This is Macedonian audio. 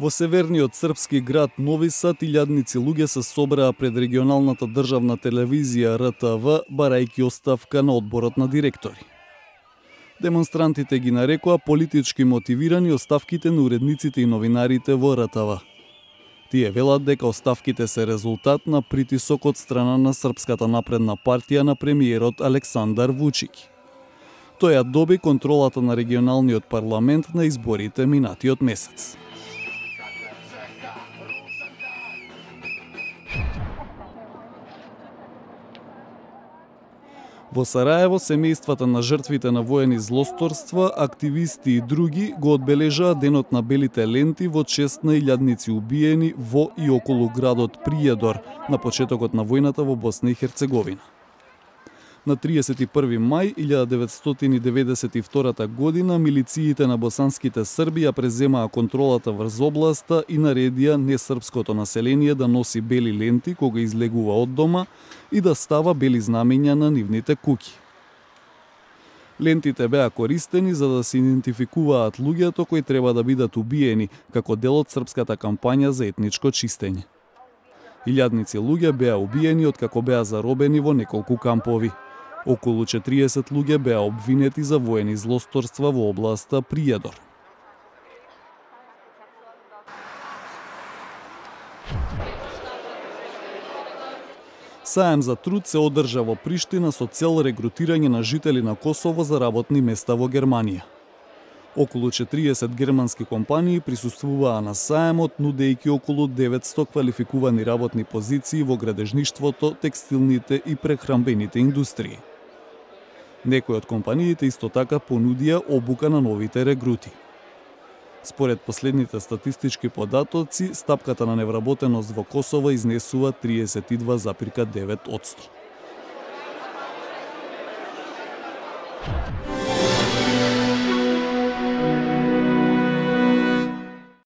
Во северниот српски град Нови Сад илјадници луѓе се собраа пред регионалната државна телевизија РТВ, барајќи оставка на одборот на директори. Демонстрантите ги нарекоа политички мотивирани оставките на уредниците и новинарите во РТВ. Тие велат дека оставките се резултат на притисок од страна на Српската напредна партија на премиерот Александар Вучиќ. Тој ја доби контролата на регионалниот парламент на изборите минатиот месец. Во Сараево, семејствата на жртвите на воени злосторства, активисти и други го одбележаа денот на белите ленти во чест на илјадници убиени во и околу градот Приједор на почетокот на војната во Босна и Херцеговина. На 31. мај 1992 година милициите на босанските срби ја преземаа контролата врз областа и наредија несрпското население да носи бели ленти кога излегува од дома и да става бели знамиња на нивните куќи. Лентите беа користени за да се идентификуваат луѓето кои треба да бидат убиени, како дел од српската кампања за етничко чистење. Илјадници луѓе беа убиени откако беа заробени во неколку кампови. Околу 40 луѓе беа обвинети за воени злосторства во областа Приједор. Саем за труд се одржа во Приштина со цел регрутирање на жители на Косово за работни места во Германија. Околу 40 германски компании присуствуваа на саемот, нудејќи околу 900 квалификувани работни позиции во градежништвото, текстилните и прехранбените индустрии. Некои од компаниите исто така понудија обука на новите регрути. Според последните статистички податоци, стапката на невработеност во Косово изнесува 32,9%.